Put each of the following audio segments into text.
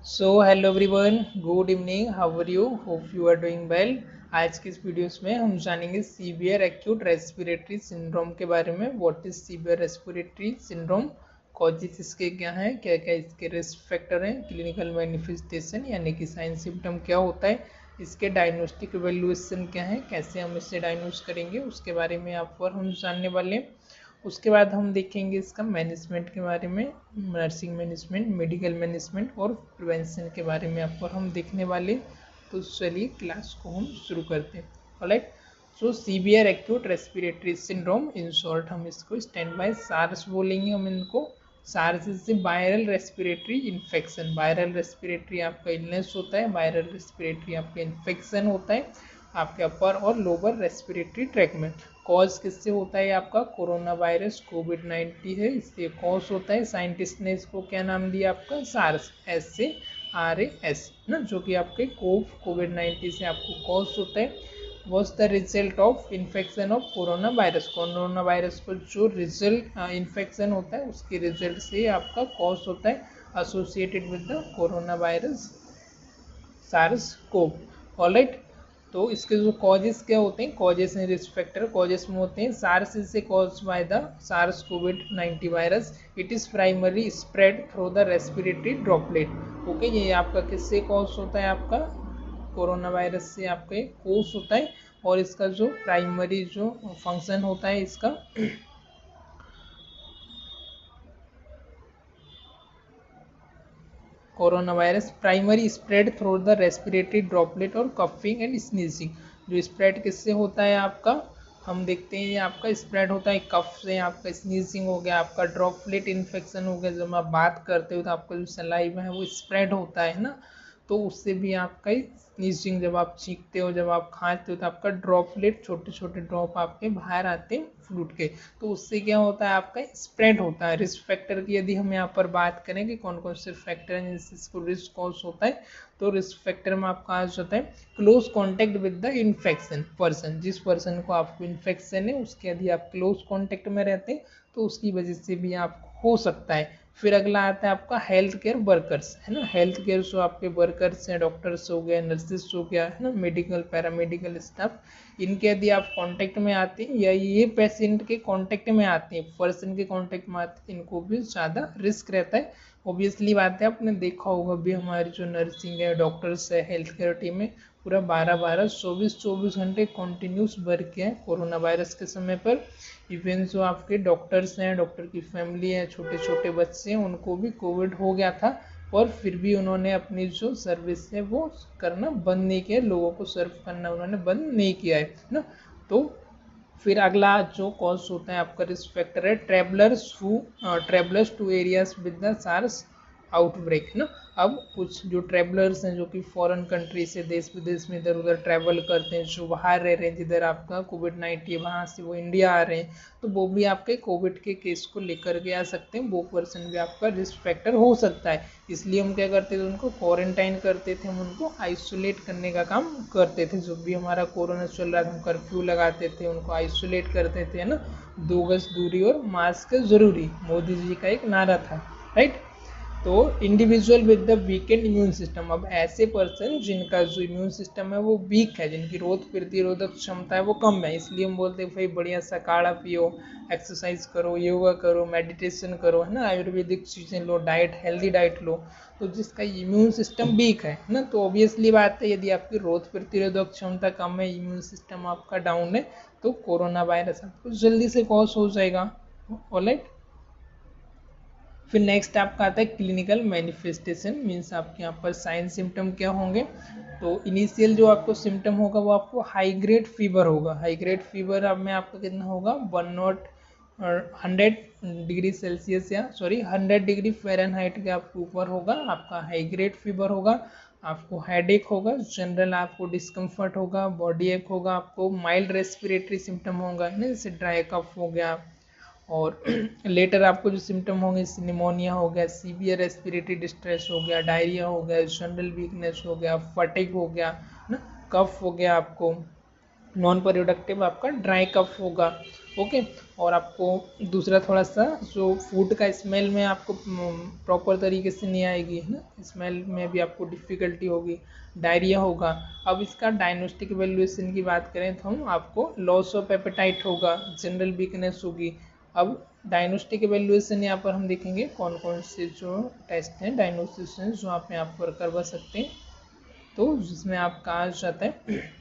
So hello everyone, good evening, how are you? Hope you are doing well. आज की इस videos में हम जानेंगे सीवियर एक्यूट रेस्पिरेटरी सिंड्रोम के बारे में। What is severe respiratory syndrome, causes इसके क्या हैं, क्या क्या इसके रिस्क फैक्टर हैं, क्लिनिकल मैनिफेस्टेशन यानी कि साइन सिम्टम क्या होता है, इसके डायग्नोस्टिक इवेल्युएशन क्या है, कैसे हम इससे डायग्नोस करेंगे, उसके बारे में आप और हम जानने वाले हैं। उसके बाद हम देखेंगे इसका मैनेजमेंट के बारे में, नर्सिंग मैनेजमेंट, मेडिकल मैनेजमेंट और प्रिवेंशन के बारे में आपको हम देखने वाले। तो चलिए क्लास को हम शुरू करते हैं। Alright, so severe acute respiratory syndrome, in short हम इसको स्टैंड बाय सार्स बोलेंगे हम इनको। सार्स से viral respiratory infection, viral respiratory आपका इलनेस होता है, वायरल रेस्पिरेटरी आपका इन्फेक्शन होता है आपके अपर और लोअर रेस्पिरेटरी ट्रैक में। कॉज किससे होता है? आपका कोरोना वायरस कोविड-19 है, इससे कॉज होता है। साइंटिस्ट ने इसको क्या नाम दिया? आपका सार्स, SARS ना, जो कि आपके कोविड-19 से आपको कॉज होता है। Was the result of infection of corona virus, corona virus को जो रिजल्ट इन्फेक्शन होता है उसके रिजल्ट से आपका कॉज होता है, associated with the corona virus SARS CoV. Alright, तो इसके जो कॉजेस क्या होते हैं, causes and risk factor. Causes में होते हैं सार्स से कॉज बाय द सार्स कोविड-19 virus, it is primary spread through the respiratory droplet. Okay, ये आपका किससे कॉज होता है? आपका कोरोना वायरस से आपका कॉज होता है। और इसका जो प्राइमरी जो फंक्शन होता है इसका corona virus primary spread through the respiratory droplet और कफिंग एंड स्नीजिंग। जो स्प्रेड किससे होता है आपका, हम देखते हैं आपका स्प्रेड होता है कफ से, आपका स्नीजिंग हो गया, आपका ड्रॉपलेट इन्फेक्शन हो गया, जब आप बात करते हो तो आपका जो सलाइवा है वो स्प्रेड होता है ना, तो उससे भी आपका स्नीजिंग, जब आप छींकते हो, जब आप खाते हो तो आपका ड्रॉपलेट, छोटे छोटे ड्रॉप आपके बाहर आते हैं फ्लूइड के, तो उससे क्या होता है? आपका स्प्रेड होता है। रिस्क फैक्टर की यदि हम यहाँ पर बात करें कि कौन कौन से फैक्टर हैं जिनसे इसको रिस्क कॉज होता है, तो रिस्क फैक्टर में आपका आज होता है close contact with the infection person. जिस पर्सन को आपको इन्फेक्शन है उसके यदि आप क्लोज कॉन्टैक्ट में रहते हैं तो उसकी वजह से भी आपको हो सकता है। फिर अगला आता है आपका हेल्थ केयर वर्कर्स, है ना। हेल्थ केयर जो आपके वर्कर्स हैं, डॉक्टर्स हो गए, नर्सेस हो गया, है ना, मेडिकल पैरामेडिकल स्टाफ, इनके यदि आप कांटेक्ट में आते हैं या ये पेशेंट के कांटेक्ट में आते हैं, पर्सन के कांटेक्ट में आते हैं, इनको भी ज़्यादा रिस्क रहता है। ऑब्वियसली बात है, आपने देखा होगा भी हमारी जो नर्सिंग है, डॉक्टर्स है, हेल्थ केयर टीम है, पूरा 12-12 24-24 घंटे कंटिन्यूस वर्क किया है कोरोना वायरस के समय पर। इवन जो आपके डॉक्टर्स हैं, डॉक्टर की फैमिली है, छोटे छोटे बच्चे हैं, उनको भी कोविड हो गया था और फिर भी उन्होंने अपनी जो सर्विस है वो करना बंद नहीं किया, लोगों को सर्व करना उन्होंने बंद नहीं किया है ना। तो फिर अगला जो कॉज होता है आपका रिस्क फैक्टर है travellers to areas with the SARS outbreak ना। अब कुछ जो ट्रैवलर्स हैं जो कि फॉरेन कंट्री से, देश विदेश में इधर उधर ट्रैवल करते हैं, जो बाहर रह रहे हैं, जिधर आपका कोविड-19 वहाँ से वो इंडिया आ रहे हैं, तो वो भी आपके कोविड के केस को लेकर के आ सकते हैं, वो पर्सन भी आपका रिस्क फैक्टर हो सकता है। इसलिए हम क्या करते थे, उनको क्वारंटाइन करते थे, हम उनको आइसोलेट करने का काम करते थे। जो भी हमारा कोरोना चल रहा था हम कर्फ्यू लगाते थे, उनको आइसोलेट करते थे, है ना। 2 गज दूरी और मास्क जरूरी, मोदी जी का एक नारा था, राइट। तो individual with the weekend immune system, अब ऐसे पर्सन जिनका जो इम्यून सिस्टम है वो वीक है, जिनकी रोग प्रतिरोधक क्षमता है वो कम है, इसलिए हम बोलते हैं भाई बढ़िया सा काढ़ा पियो, एक्सरसाइज करो, योगा करो, मेडिटेशन करो, है ना, आयुर्वेदिक चीज़ें लो, डाइट, हेल्दी डाइट लो। तो जिसका इम्यून सिस्टम वीक है ना, तो ऑब्वियसली बात है यदि आपकी रोग प्रतिरोधक क्षमता कम है, इम्यून सिस्टम आपका डाउन है, तो कोरोना वायरस आपको जल्दी से कॉज हो जाएगा। ऑलराइट, फिर नेक्स्ट आपका आता है क्लिनिकल मैनिफेस्टेशन, मीन्स आपके यहाँ पर साइन सिम्टम क्या होंगे। तो इनिशियल जो आपको सिम्टम होगा वो आपको हाई ग्रेड फीवर होगा। हाई ग्रेड फीवर अब में आपका कितना होगा, 100 डिग्री सेल्सियस या 100 डिग्री फ़ारेनहाइट के आपके ऊपर होगा, आपका हाई ग्रेड फीवर होगा। आपको हेडेक होगा, जनरल आपको डिस्कम्फर्ट होगा, बॉडी एक होगा, आपको माइल्ड रेस्पिरेटरी सिम्टम होगा, है ना, जैसे ड्राई कफ हो गया। और लेटर आपको जो सिम्टम होंगे, निमोनिया हो गया, सीवियर रेस्पिरेटरी डिस्ट्रेस हो गया, डायरिया हो गया, जनरल वीकनेस हो गया, फटिग हो गया ना, कफ हो गया आपको, नॉन प्रोडक्टिव आपका ड्राई कफ होगा। ओके। और आपको दूसरा थोड़ा सा जो फूड का स्मेल में आपको प्रॉपर तरीके से नहीं आएगी, है ना, स्मेल में भी आपको डिफ़िकल्टी होगी, डायरिया होगा। अब इसका डायग्नोस्टिक इवैल्यूएशन की बात करें तो हम आपको लॉस ऑफ एपेटाइट होगा, जनरल वीकनेस होगी। अब डायग्नोस्टिक इवैल्यूएशन यहाँ पर हम देखेंगे कौन कौन से जो टेस्ट हैं डायग्नोसिस जो आप यहाँ पर करवा सकते हैं। तो जिसमें आपका आ जाता है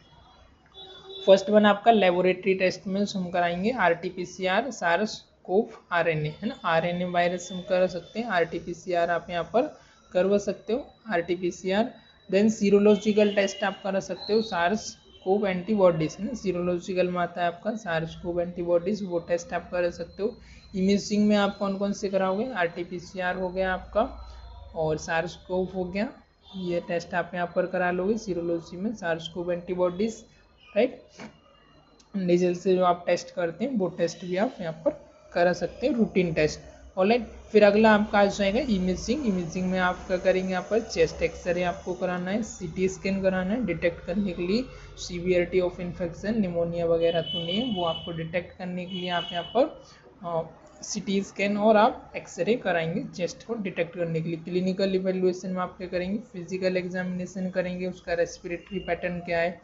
फर्स्ट वन आपका लेबोरेटरी टेस्ट में हम कराएंगे RT-PCR सार्स कोव RNA, है ना, RNA वायरस हम कर सकते हैं। RT-PCR आप यहाँ पर करवा सकते हो, RT-PCR। देन सीरोलॉजिकल टेस्ट आप करा सकते हो सार्स कोव एंटीबॉडीज, है ना, सीरोलॉजिकल में आता है आपका सार्स कोव एंटीबॉडीज, वो टेस्ट आप कर सकते हो। इमेजिंग में आप कौन कौन से कराओगे, RT-PCR हो गया आपका और सार्स कोव हो गया, ये टेस्ट आप यहाँ पर करा लोगे सीरोलॉजी में, SARS CoV antibodies, right. Nasal से जो आप टेस्ट करते हैं वो टेस्ट भी आप यहाँ पर करा सकते हैं, रूटीन टेस्ट। ऑलराइट। फिर अगला आपका आ जाएगा इमेजिंग। इमेजिंग में आप क्या करेंगे, यहाँ पर चेस्ट एक्सरे आपको कराना है, CT स्कैन कराना है डिटेक्ट करने के लिए सीवियरिटी ऑफ इन्फेक्शन, निमोनिया वगैरह तो नहीं है, वो आपको डिटेक्ट करने के लिए आप यहाँ पर CT स्कैन और आप एक्सरे कराएंगे चेस्ट को डिटेक्ट करने के लिए। क्लिनिकल इवेल्युएशन में आप क्या करेंगे, फिजिकल एग्जामिनेशन करेंगे, उसका रेस्पिरेटरी पैटर्न क्या है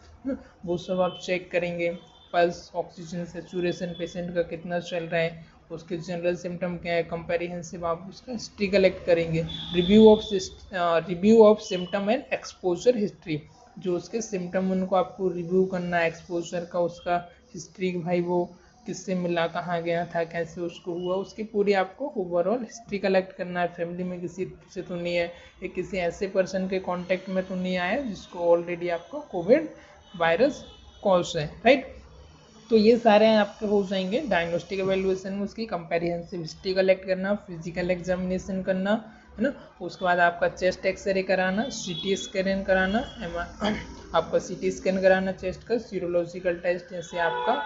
वो सब आप चेक करेंगे। पल्स, ऑक्सीजन सेचुरेशन पेशेंट का कितना चल रहा है, उसके जनरल सिम्टम क्या है, कंपेरिहेंसिव आप उसका हिस्ट्री कलेक्ट करेंगे। Review of symptom and exposure history, जो उसके सिम्टम उनको आपको रिव्यू करना है एक्सपोजर का, उसका हिस्ट्री, भाई वो किससे मिला, कहाँ गया था, कैसे उसको हुआ, उसकी पूरी आपको ओवरऑल हिस्ट्री कलेक्ट करना है। फैमिली में किसी से तो नहीं है, या किसी ऐसे पर्सन के कांटेक्ट में तो नहीं आया जिसको ऑलरेडी आपको कोविड वायरस कॉज है, राइट। तो ये सारे आपके हो जाएंगे डायग्नोस्टिक एवेल्युएशन में, उसकी कंपेरिहेंसिव हिस्ट्री कलेक्ट करना, फिजिकल एग्जामिनेशन करना, है ना, उसके बाद आपका चेस्ट एक्सरे कराना, CT स्कैन कराना, आपका CT स्कैन कराना चेस्ट का, सीरोलॉजिकल टेस्ट जैसे आपका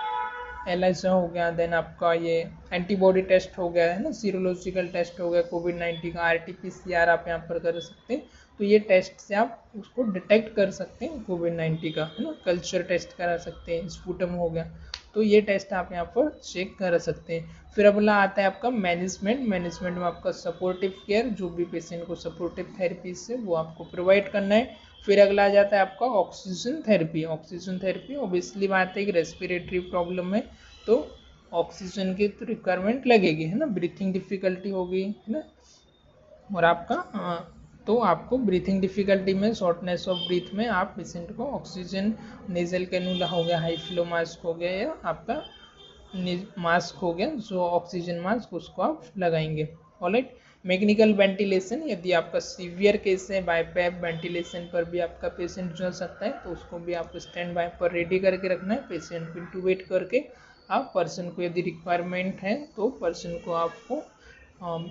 एलिसा हो गया, देन आपका ये एंटीबॉडी टेस्ट हो गया, है ना, सीरोलॉजिकल टेस्ट हो गया कोविड-19 का, RT-PCR आप यहाँ पर कर सकते हैं। तो ये टेस्ट से आप उसको डिटेक्ट कर सकते हैं कोविड-19 का, है ना, कल्चर टेस्ट करा सकते हैं, स्पूटम हो गया, तो ये टेस्ट आप यहाँ पर चेक कर सकते हैं। फिर अगला आता है आपका मैनेजमेंट। मैनेजमेंट में आपका सपोर्टिव केयर, जो भी पेशेंट को सपोर्टिव थेरेपी से वो आपको प्रोवाइड करना है। फिर अगला आ जाता है आपका oxygen therapy. Oxygen therapy obviously बात है कि रेस्पिरेटरी प्रॉब्लम है तो ऑक्सीजन की तो रिक्वायरमेंट लगेगी, है ना, ब्रीथिंग डिफिकल्टी होगी, है ना, और आपका तो आपको ब्रीथिंग डिफिकल्टी में, शॉर्टनेस ऑफ ब्रीथ में आप पेशेंट को ऑक्सीजन नेजल कैनुला हो गया, हाई फ्लो मास्क हो गया, या आपका मास्क हो गया जो ऑक्सीजन मास्क, उसको आप लगाएंगे। ऑलराइट। मैकेनिकल वेंटिलेशन, यदि आपका सीवियर केस है बाईपैप वेंटिलेशन पर भी आपका पेशेंट चल सकता है तो उसको भी आपको स्टैंड बाय पर रेडी करके रखना है, पेशेंट को इंटूबेट करके आप पर्सन को यदि रिक्वायरमेंट है तो पर्सन को आपको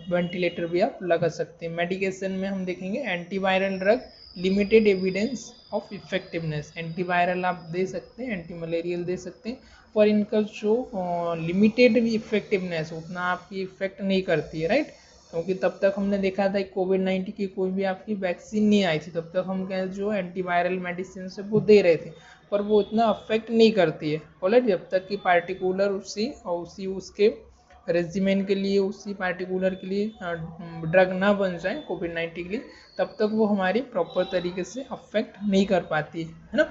वेंटिलेटर भी आप लगा सकते हैं। मेडिकेशन में हम देखेंगे antiviral drug, limited evidence of effectiveness, antiviral आप दे सकते हैं, एंटी मलेरियल दे सकते हैं, पर इनका जो लिमिटेड इफेक्टिवनेस उतना आपकी इफेक्ट नहीं करती है, राइट। क्योंकि तब तक हमने देखा था कोविड-19 की कोई भी आपकी वैक्सीन नहीं आई थी, तब तक हम क्या जो एंटीवायरल मेडिसिन से वो दे रहे थे, पर वो इतना अफेक्ट नहीं करती है। ऑलराइट। जब तक कि पार्टिकुलर उसी उसके रेजिमेन के लिए, उसी पार्टिकुलर के लिए ड्रग ना बन जाए कोविड-19 के लिए, तब तक वो हमारी प्रॉपर तरीके से अफेक्ट नहीं कर पाती है ना।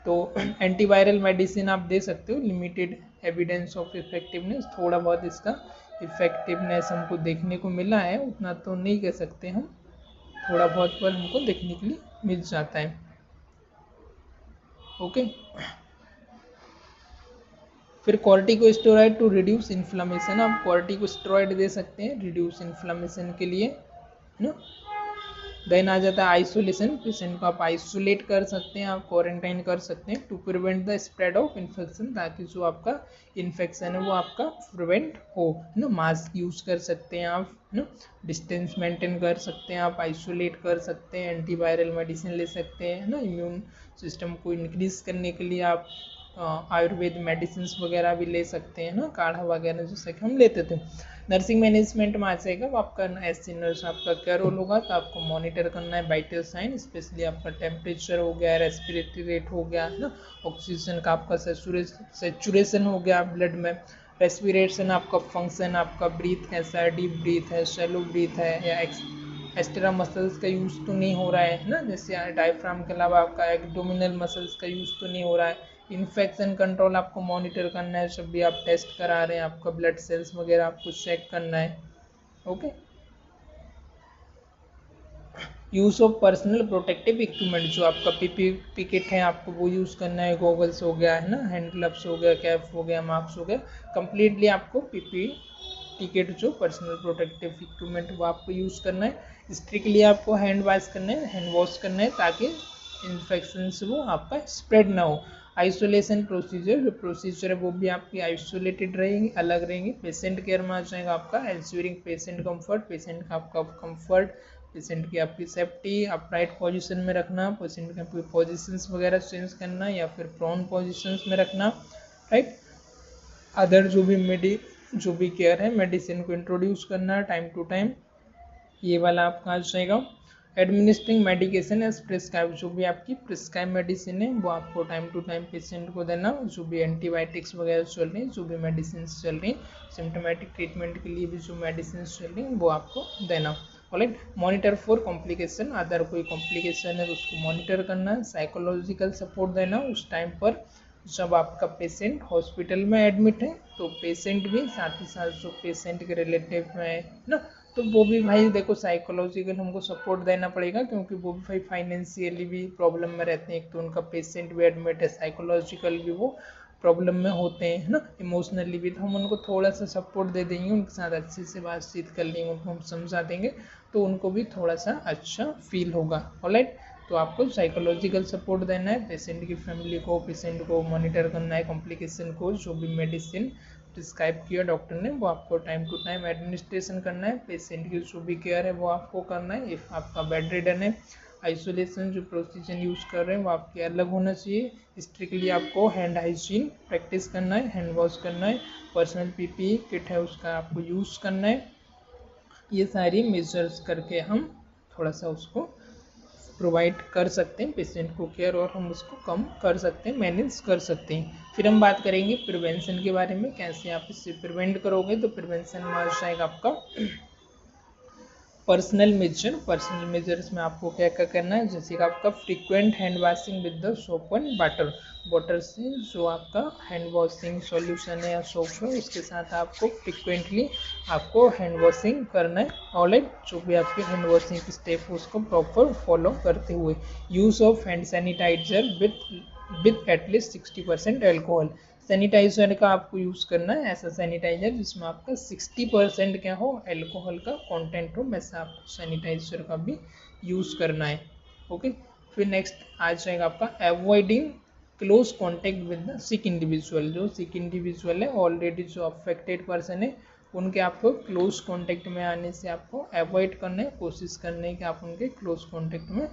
तो एंटीवायरल मेडिसिन आप दे सकते हो, लिमिटेड एविडेंस ऑफ इफेक्टिवनेस, थोड़ा बहुत इसका इफेक्टिवनेस हमको देखने को मिला है, उतना तो नहीं कह सकते हम, थोड़ा बहुत पर हमको देखने के लिए मिल जाता है। ओके। फिर कॉर्टिकोस्टेरॉइड टू रिड्यूस इन्फ्लामेशन, आप कॉर्टिकोस्टेरॉइड दे सकते हैं रिड्यूस इन्फ्लामेशन के लिए, है ना। देन आ जाता है आइसोलेशन, पेशेंट को आप आइसोलेट कर सकते हैं, आप क्वारंटाइन कर सकते हैं to prevent the spread of infection, ताकि जो आपका इन्फेक्शन है वो आपका प्रिवेंट हो, है ना। मास्क यूज कर सकते हैं आप, है ना, डिस्टेंस मेंटेन कर सकते हैं आप, आइसोलेट कर सकते हैं, एंटीवायरल मेडिसिन ले सकते हैं, है ना, इम्यून सिस्टम को इंक्रीज करने के लिए आप आयुर्वेद मेडिसिन वगैरह भी ले सकते हैं ना, काढ़ा वगैरह जैसे कि हम लेते थे। नर्सिंग मैनेजमेंट में आ जाएगा, वो आपका एससी नर्स आपका क्या रोल होगा, तो आपको मॉनिटर करना है वाइटल साइन, स्पेशली आपका टेम्परेचर हो गया, रेस्पिरेटरी रेट हो गया है ना, ऑक्सीजन का आपका सेचुरेशन हो गया ब्लड में, रेस्पिरेशन आपका फंक्शन, आपका ब्रीथ कैसा है, डीप ब्रीथ है, शैलो ब्रीथ है, या एक्स्ट्रा मसल्स का यूज़ तो नहीं हो रहा है ना, जैसे डायफ्राम के अलावा आपका एब्डोमिनल मसल्स का यूज़ तो नहीं हो रहा है। इन्फेक्शन कंट्रोल आपको मॉनिटर करना है, जब भी आप टेस्ट करा रहे हैं आपका ब्लड सेल्स वगैरह आपको चेक करना है। Okay. Use of personal protective equipment, जो आपका पीपी किट है आपको वो यूज़ करना है, गॉगल्स हो गया है ना, हैंड ग्लव्स हो गया, कैप हो गया, मास्क हो गया, कंप्लीटली आपको पीपी किट जो पर्सनल प्रोटेक्टिव इक्विपमेंट वो आपको यूज़ करना है। स्ट्रिक्टली आपको हैंड वॉश करना है, हैंड वॉश करना है, ताकि इन्फेक्शन से वो आपका स्प्रेड ना हो। आइसोलेशन प्रोसीजर, जो प्रोसीजर है वो भी आपकी आइसोलेटेड रहेंगी, अलग रहेंगी। पेशेंट केयर में आ जाएगा आपका एंश्योरिंग पेशेंट कंफर्ट, पेशेंट का आपका कंफर्ट, पेशेंट की आपकी सेफ्टी, अपराइट पोजीशन में रखना, पेशेंट की आपकी पोजीशंस वगैरह चेंज करना या फिर प्रोन पोजीशंस में रखना, राइट। अदर जो भी केयर है, मेडिसिन को इंट्रोड्यूस करना टाइम टू टाइम, ये वाला आपका आ जाएगा। एडमिनिस्ट्रिंग मेडिकेशन एज प्रिस्क्राइब, जो भी आपकी प्रिस्क्राइब मेडिसिन है वो आपको टाइम टू टाइम पेशेंट को देना, जो भी एंटीबायोटिक्स वगैरह चल रही हैं, जो भी मेडिसिन चल रही हैं, सिम्टोमेटिक ट्रीटमेंट के लिए भी जो मेडिसिन चल रही हैं वो आपको देना। Alright. Monitor for complication, other कोई कॉम्प्लिकेशन है तो उसको मॉनिटर करना, साइकोलॉजिकल सपोर्ट देना उस टाइम पर जब आपका पेशेंट हॉस्पिटल में एडमिट है, तो पेशेंट भी साथ ही साथ जो पेशेंट के रिलेटिव में है ना, तो वो भी भाई देखो साइकोलॉजिकल हमको सपोर्ट देना पड़ेगा, क्योंकि वो भी भाई फाइनेंशियली भी प्रॉब्लम में रहते हैं, एक तो उनका पेशेंट भी एडमिट है, साइकोलॉजिकल भी वो प्रॉब्लम में होते हैं ना, इमोशनली भी, तो हम उनको थोड़ा सा सपोर्ट दे देंगे, उनके साथ अच्छे से बातचीत कर लेंगे, उनको हम समझा देंगे, तो उनको भी थोड़ा सा अच्छा फील होगा। ऑलराइट। तो आपको साइकोलॉजिकल सपोर्ट देना है, पेशेंट की फैमिली को, पेशेंट को मॉनिटर करना है, कॉम्प्लिकेशन को, जो भी मेडिसिन प्रिस्क्राइब किया डॉक्टर ने वो आपको टाइम टू टाइम एडमिनिस्ट्रेशन करना है, पेशेंट की जो भी केयर है वो आपको करना है। इफ़ आपका बेड रिडन है, आइसोलेशन जो प्रोसीजर यूज़ कर रहे हैं वो आपके अलग होना चाहिए। स्ट्रिक्टली आपको हैंड हाइजीन प्रैक्टिस करना है, हैंड वॉश करना है, पर्सनल पीपी किट है उसका आपको यूज़ करना है। ये सारी मेजर्स करके हम थोड़ा सा उसको प्रोवाइड कर सकते हैं पेशेंट को केयर, और हम उसको कम कर सकते हैं, मैनेज कर सकते हैं। फिर हम बात करेंगे प्रिवेंशन के बारे में, कैसे आप इससे प्रिवेंट करोगे। तो प्रिवेंशन में आ जाएगा आपका पर्सनल मेजर्स में आपको क्या क्या करना है, जैसे कि आपका frequent hand washing with the soap and water से जो आपका हैंड वॉशिंग सॉल्यूशन है या सोप है उसके साथ आपको फ्रीक्वेंटली आपको हैंड वॉशिंग करना है। ऑलराइट। जो भी आपके हैंड वॉशिंग की स्टेप है उसको प्रॉपर फॉलो करते हुए। Use of hand sanitiser with at least 60% alcohol, sanitiser का आपको यूज़ करना है, ऐसा सैनिटाइजर जिसमें आपका 60% क्या हो, एल्कोहल का कंटेंट हो, वैसा आपको सैनिटाइजर का भी यूज़ करना है। ओके। फिर नेक्स्ट आ जाएगा आपका avoiding close contact with the sick individual, जो सिक इंडिविजुअल है ऑलरेडी जो अफेक्टेड पर्सन है उनके आपको क्लोज कॉन्टेक्ट में आने से आपको अवॉइड करना है, कोशिश करना है कि आप उनके क्लोज कॉन्टेक्ट में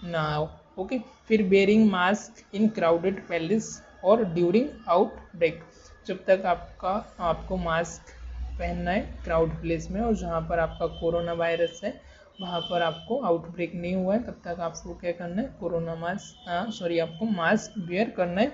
ना आओ। ओके। फिर बेयरिंग मास्क इन क्राउडेड पैलेस और ड्यूरिंग आउटब्रेक, जब तक आपको मास्क पहनना है क्राउड प्लेस में, और जहाँ पर आपका कोरोना वायरस है वहाँ पर आपको आउटब्रेक नहीं हुआ है तब तक आपको क्या करना है, आपको मास्क वेयर करना है,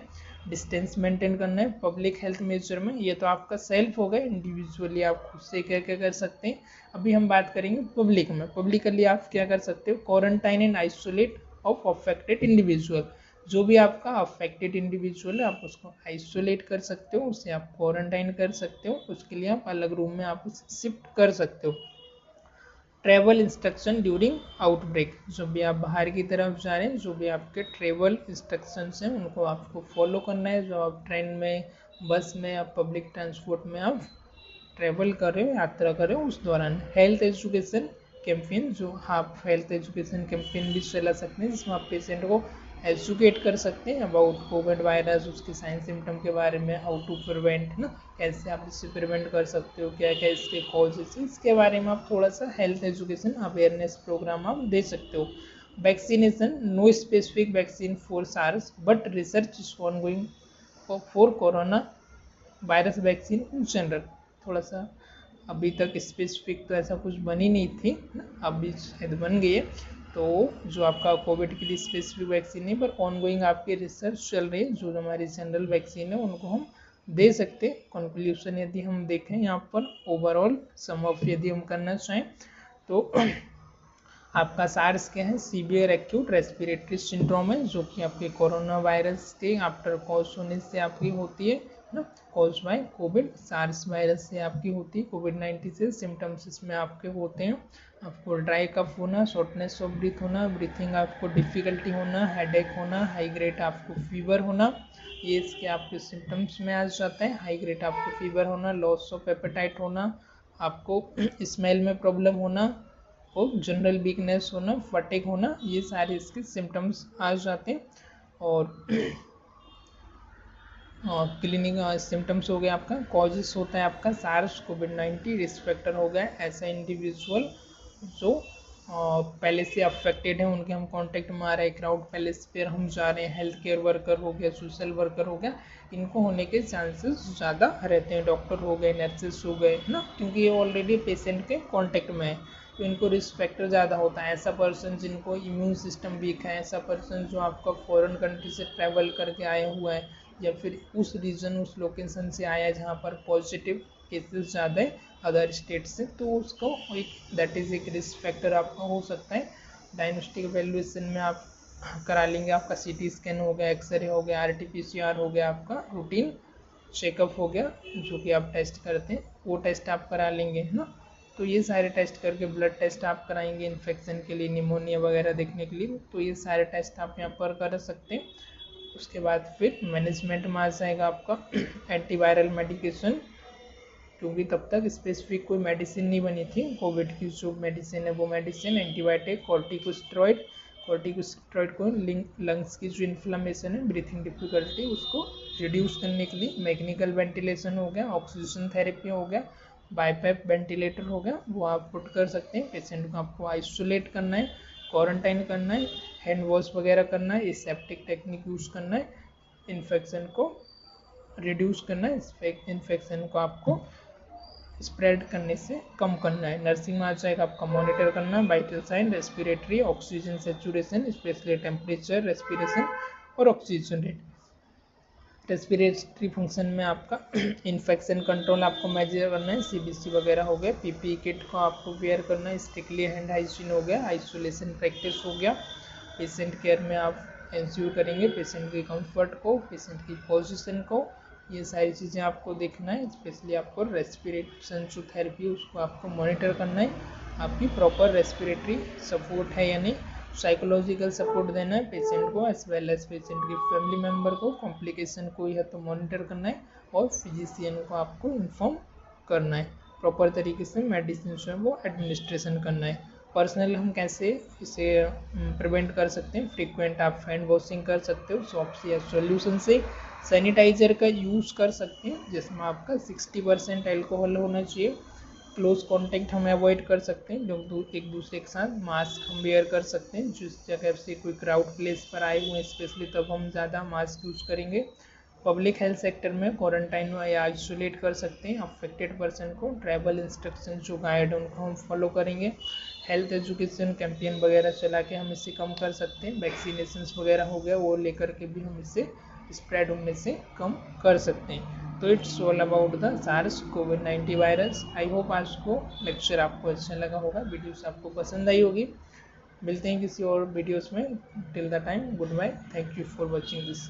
डिस्टेंस मेंटेन करना है। पब्लिक हेल्थ मेजर में ये तो आपका सेल्फ हो गया, इंडिविजुअली आप खुद से क्या क्या कर सकते हैं। अभी हम बात करेंगे पब्लिक में। पब्लिकली आप क्या कर सकते हो, quarantine and isolate of affected individual, जो भी आपका अफेक्टेड इंडिविजुअल है आप उसको आइसोलेट कर सकते हो, उसे आप क्वारंटाइन कर सकते हो, उसके लिए आप अलग रूम में आप उसे शिफ्ट कर सकते हो। ट्रैवल इंस्ट्रक्शन ड्यूरिंग आउटब्रेक, जो भी आप बाहर की तरफ जा रहे हैं, जो भी आपके ट्रैवल इंस्ट्रक्शंस हैं उनको आपको फॉलो करना है। जो आप ट्रेन में, बस में या पब्लिक ट्रांसपोर्ट में आप ट्रैवल कर रहे हो, यात्रा कर रहे हो, उस दौरान हेल्थ एजुकेशन कैंपेन, जो आप हेल्थ एजुकेशन कैंपेन भी चला सकते हैं जिसमें आप पेशेंट को एजुकेट कर सकते हैं अबाउट कोविड वायरस, उसके साइन सिम्टम के बारे में, हाउ टू प्रिवेंट ना, कैसे आप इससे प्रिवेंट कर सकते हो, क्या क्या इसके कॉजेस हैं, इसके बारे में आप थोड़ा सा हेल्थ एजुकेशन अवेयरनेस प्रोग्राम आप दे सकते हो। Vaccination, no specific vaccine for SARS but research is ongoing for corona virus vaccine in general. थोड़ा सा अभी तक स्पेसिफिक तो ऐसा कुछ बनी नहीं थी, अभी शायद बन गई है। तो जो आपका कोविड के लिए स्पेसिफिक वैक्सीन है, पर ऑनगोइंग आपकी रिसर्च चल रही है, जो हमारी जनरल वैक्सीन है उनको हम दे सकते। कंक्लूजन यदि हम देखें यहाँ पर ओवरऑल सम ऑफ यदि हम करना चाहें तो आपका सार्स क्या है, सीवियर एक्यूट रेस्पिरेटरी सिंड्रोम है, जो कि आपके कोरोना वायरस के आफ्टर कॉज होने से आपकी होती है ना, cause by COVID. SARS virus से आपकी होती है कोविड-19 से। सिम्टम्स इसमें आपके होते हैं आपको ड्राई कफ होना, शॉर्टनेस ऑफ ब्रीथ होना, ब्रीथिंग आपको डिफिकल्टी होना, हेडेक होना, हाई ग्रेड आपको फीवर होना, ये इसके आपके सिम्टम्स में आ जाता है। हाई ग्रेड आपको फीवर होना, लॉस ऑफ एपेटाइट होना, आपको स्मेल में प्रॉब्लम होना और जनरल वीकनेस होना, फटीग होना, ये सारे इसके सिम्टम्स आ जाते हैं। और क्लिनिक सिम्टम्स हो गया आपका। कॉजेस होता है आपका सार्स कोविड-19 रिस्क फैक्टर हो गया, ऐसा इंडिविजुअल जो पहले से अफेक्टेड है, उनके हम कांटेक्ट में आ रहे हैं, क्राउड प्लेस पर हम जा रहे हैं, हेल्थ केयर वर्कर हो गया, सोशल वर्कर हो गया, इनको होने के चांसेस ज़्यादा रहते हैं। डॉक्टर हो गए, नर्सेस हो गए ना, क्योंकि ये ऑलरेडी पेशेंट के कांटेक्ट में है तो इनको रिस्क फैक्टर ज़्यादा होता है। ऐसा पर्सन जिनको इम्यून सिस्टम वीक है, ऐसा पर्सन जो आपका फॉरेन कंट्री से ट्रैवल करके आया हुआ है या फिर उस रीजन उस लोकेशन से आया है जहाँ पर पॉजिटिव केसेस ज़्यादा है अदर स्टेट से, तो उसको एक दैट इज़ एक रिस्क फैक्टर आपका हो सकता है। डायग्नोस्टिक वैल्यूएशन में आप करा लेंगे, आपका सीटी स्कैन हो गया, एक्सरे हो गया, आरटीपीसीआर हो गया, आपका रूटीन चेकअप हो गया जो कि आप टेस्ट करते हैं, वो टेस्ट आप करा लेंगे है ना। तो ये सारे टेस्ट करके ब्लड टेस्ट आप कराएंगे इन्फेक्शन के लिए, निमोनिया वगैरह देखने के लिए, तो ये सारे टेस्ट आप यहाँ पर कर सकते हैं। उसके बाद फिर मैनेजमेंट में आ जाएगा आपका एंटीवायरल मेडिकेशन, क्योंकि तब तक स्पेसिफिक कोई मेडिसिन नहीं बनी थी। कोविड की जो मेडिसिन है वो मेडिसिन एंटीबायोटिक, कॉर्टिकोस्टेरॉइड को लंग्स की जो इन्फ्लेमेशन है, ब्रीथिंग डिफिकल्टी, उसको रिड्यूस करने के लिए मैकेनिकल वेंटिलेशन हो गया, ऑक्सीजन थेरेपी हो गया, बाईपैप वेंटिलेटर हो गया, वो आप पुट कर सकते हैं। पेशेंट को आपको आइसोलेट करना है, क्वारंटाइन करना है, हैंड वॉश वगैरह करना है, एसेप्टिक टेक्निक यूज़ करना है, इन्फेक्शन को रिड्यूस करना है, इन्फेक्शन को आपको स्प्रेड करने से कम करना है। नर्सिंग में आ जाएगा आपका मॉनिटर करना, vital sign, respiratory, oxygen saturation, specially temperature, respiration और ऑक्सीजन रेट। रेस्पिरेटरी फंक्शन में आपका इन्फेक्शन कंट्रोल आपको मेजर करना है, सीबीसी वगैरह हो गया, पीपी किट को आपको वेयर करना है, स्ट्रिक्टली हैंड हाइजीन हो गया, आइसोलेशन प्रैक्टिस हो गया। पेशेंट केयर में आप इंश्योर करेंगे पेशेंट के कंफर्ट को, पेशेंट की पोजीशन को, ये सारी चीज़ें आपको देखना है। स्पेशली आपको रेस्पिरेशन जो थेरेपी उसको आपको मॉनिटर करना है, आपकी प्रॉपर रेस्पिरेटरी सपोर्ट है या नहीं, साइकोलॉजिकल सपोर्ट देना है पेशेंट को एज वेल एज पेशेंट की फैमिली मेम्बर को, कॉम्प्लिकेशन कोई है तो मॉनिटर करना है और फिजिशियन को आपको इन्फॉर्म करना है। प्रॉपर तरीके से मेडिसिन जो है वो एडमिनिस्ट्रेशन करना है। पर्सनल हम कैसे इसे प्रिवेंट कर सकते हैं, फ्रीक्वेंट आप हैंड वॉशिंग कर सकते हो सॉप से या सॉल्यूशन से, सैनिटाइजर का यूज़ कर सकते हैं जिसमें आपका 60% अल्कोहल होना चाहिए, क्लोज कांटेक्ट हम अवॉइड कर सकते हैं जो एक दूसरे के साथ, मास्क हम वेयर कर सकते हैं, जिस जगह से कोई क्राउड प्लेस पर आए हुए हैं स्पेशली तब हम ज़्यादा मास्क यूज़ करेंगे। पब्लिक हेल्थ सेक्टर में क्वारंटाइन या आइसोलेट कर सकते हैं अफेक्टेड पर्सन को, ट्रैवल इंस्ट्रक्शन जो गाइड उनको हम फॉलो करेंगे, हेल्थ एजुकेशन कैंपेन वगैरह चला के हम इससे कम कर सकते हैं, वैक्सीनेशंस वगैरह हो गया वो लेकर के भी हम इससे स्प्रेड होने से कम कर सकते हैं। तो it's all about the SARS कोविड-19 वायरस। आई होप आज को लेक्चर आपको अच्छा लगा होगा, वीडियोस आपको पसंद आई होगी। मिलते हैं किसी और वीडियोस में, till the time goodbye, thank you for watching this.